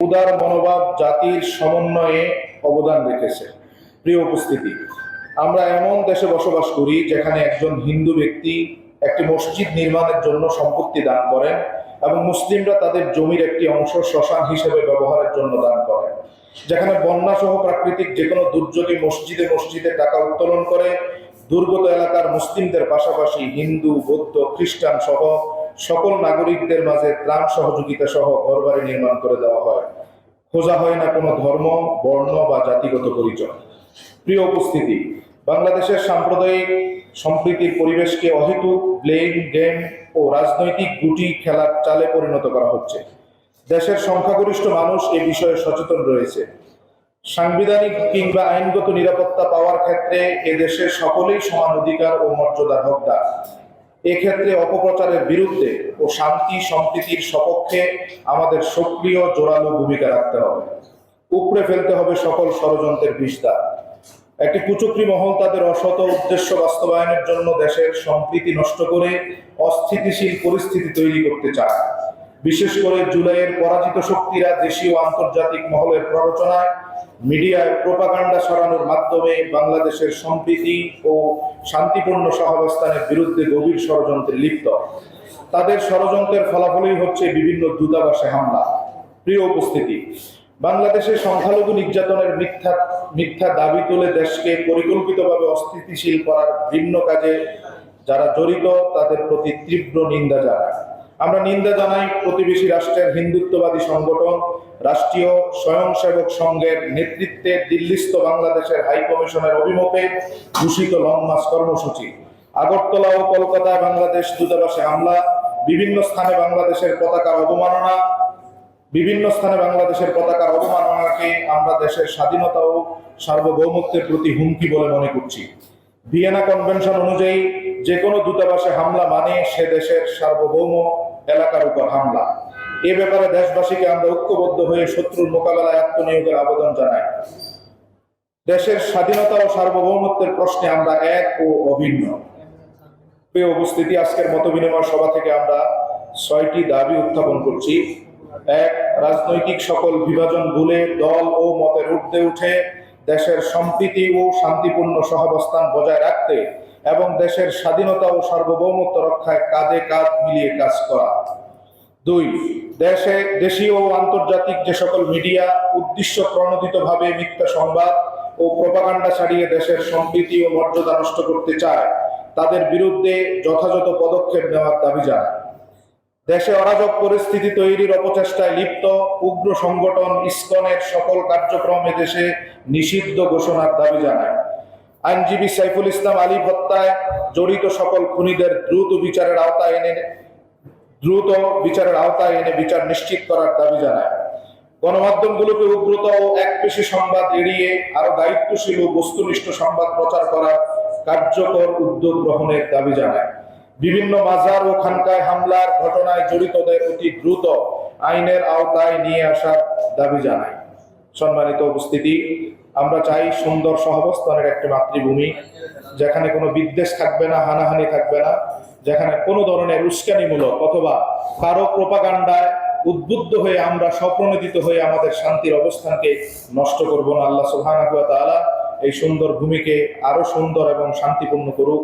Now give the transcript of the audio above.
উদার মনোভাব জাতির সমন্বয়ে অবদান রেখেছে। প্রিয় উপস্থিতি, আমরা এমন দেশে বসবাস করি যেখানে একজন হিন্দু ব্যক্তি একটি মসজিদ নির্মাণের জন্য সম্পত্তি দান করেন এবং মুসলিমরা তাদের জমির একটি অংশ শ্মশান হিসেবে ব্যবহারের জন্য দান করেন। যেখানে বন্যা সহ প্রাকৃতিক যে কোনো দুর্যোগে মসজিদে মসজিদে টাকা উত্তোলন করে দুর্গত এলাকার মুসলিমদের পাশাপাশি হিন্দু, বৌদ্ধ, খ্রিস্টান সহ সকল নাগরিকদের মাঝে ত্রাণ সহযোগিতা সহ ঘরবাড়ি নির্মাণ করে দেওয়া হয়। খোঁজা হয় না কোনো ধর্ম, বর্ণ বা জাতিগত পরিচয়। প্রিয় উপস্থিতি, বাংলাদেশের সাম্প্রদায়িক সম্প্রীতির পরিবেশকে অহেতুক ব্লেম গেম ও রাজনৈতিক গুটি খেলার চালে পরিণত করা হচ্ছে। দেশের সংখ্যাগরিষ্ঠ মানুষ এ বিষয়ে সচেতন রয়েছে। সাংবিধানিক কিংবা আইনগত নিরাপত্তা পাওয়ার ক্ষেত্রে এদেশে সকলেই সমান অধিকার ও মর্যাদার হকদার। এক্ষেত্রে অপপ্রচারের বিরুদ্ধে ও শান্তি সম্প্রীতির সপক্ষে আমাদের সক্রিয় জোরালো ভূমিকা রাখতে হবে। উপড়ে ফেলতে হবে সকল ষড়যন্ত্রের বিস্তার। একটি কুচক্রী মহল তাদের অসৎ উদ্দেশ্য বাস্তবায়নের জন্য দেশের সম্প্রীতি নষ্ট করে অস্থিতিশীল পরিস্থিতি তৈরি করতে চায়। বিশেষ করে জুলাইয়ের পরাজিত শক্তিরা দেশীয় ও আন্তর্জাতিক মহলের প্ররোচনায় মিডিয়ায় প্রোপাগান্ডা ছড়ানোর মাধ্যমে বাংলাদেশের সম্প্রীতি ও শান্তিপূর্ণ সহাবস্থানের বিরুদ্ধে গভীর ষড়যন্ত্রে লিপ্ত। তাদের ষড়যন্ত্রের ফলাফলই হচ্ছে বিভিন্ন দূতাবাসে হামলা। প্রিয় উপস্থিতি, বাংলাদেশের সংখ্যালঘু নির্যাতনের মিথ্যা দাবি তুলে দেশকে পরিকল্পিতভাবে অস্থিতিশীল করার ভিন্ন কাজে যারা জড়িত তাদের প্রতি তীব্র নিন্দা জানায়। আমরা নিন্দা জানাই প্রতিবেশী রাষ্ট্রের হিন্দুত্ববাদী সংগঠন রাষ্ট্রীয় স্বয়ংসেবক সংঘের নেতৃত্বে দিল্লিস্থ বাংলাদেশের হাই কমিশনের অভিমুখে ঘোষিত লং মার্চ কর্মসূচি, আগরতলা ও কলকাতায় বাংলাদেশ দূতাবাসে হামলা, বিভিন্ন স্থানে বাংলাদেশের পতাকার অবমাননাকে আমরা দেশের স্বাধীনতা ও সার্বভৌমত্বের প্রতি হুমকি বলে মনে করছি। ভিয়েনা কনভেনশন অনুযায়ী যে কোনো দূতাবাসে হামলা মানে সে দেশের সার্বভৌম এলাকার উপর হামলা। এ ব্যাপারে দেশবাসীকে আমরা ঐক্যবদ্ধ হয়ে শত্রুর মোকাবেলায় আত্মনিয়োগের আবেদন জানাই। দেশের স্বাধীনতা ও সার্বভৌমত্বের প্রশ্নে আমরা এক ও অভিন্ন। প্রিয় উপস্থিতি, আজকের মত বিনিময় সভা থেকে আমরা ৬টি দাবি উত্থাপন করছি। ১. রাজনৈতিক সকল বিভাজন ভুলে দল ও মতের ঊর্ধ্বে উঠে দেশের সম্প্রীতি ও শান্তিপূর্ণ সহাবস্থান বজায় রাখতে এবং দেশের স্বাধীনতা ও সার্বভৌমত্ব রক্ষায় কাঁধে কাঁধ মিলিয়ে কাজ করা। ২. দেশীয় ও আন্তর্জাতিক যে সকল মিডিয়া উদ্দেশ্য প্রণোদিতভাবে মিথ্যা সংবাদ ও প্রোপাগান্ডা ছাড়িয়ে দেশের সম্প্রীতি ও মর্যাদা নষ্ট করতে চায় তাদের বিরুদ্ধে যথাযথ পদক্ষেপ নেওয়ার দাবি জানায়। দেশে অরাজক পরিস্থিতি তৈরির অপচেষ্টায় লিপ্ত উগ্র সংগঠন ইসকনের সকল কার্যক্রম দেশে নিষিদ্ধ ঘোষণার দাবি জানায়। আইনজীবী সাইফুল ইসলাম আলিফ হত্যায় জড়িত সকল খুনিদের দ্রুত বিচারের আওতায় এনে বিচার নিশ্চিত করার দাবি জানায়। গণমাধ্যমগুলোকে উগ্রতা ও একপেশী সংবাদ এড়িয়ে আরো দায়িত্বশীল ও বস্তুনিষ্ঠ সংবাদ প্রচার করার কার্যকর উদ্যোগ গ্রহণের দাবি জানায়। বিভিন্ন মাজার ও খানকায় হামলার ঘটনায় জড়িতদের অতি দ্রুত আইনের আওতায় নিয়ে আসার দাবি জানায়। সম্মানিত উপস্থিতি, আমরা চাই সুন্দর সহাবস্থানের একটি মাতৃভূমি, যেখানে কোনো বিদ্বেষ থাকবে না, হানাহানি থাকবে না, যেখানে কোনো ধরনের উস্কানিমূলক অথবা কারো প্রোপাগান্ডায় উদ্বুদ্ধ হয়ে আমরা স্বপ্রণোদিত হয়ে আমাদের শান্তির অবস্থানকে নষ্ট করব না। আল্লাহ সুবহানাহু ওয়া তাআলা এই সুন্দর ভূমিকে আরো সুন্দর এবং শান্তিপূর্ণ করুক।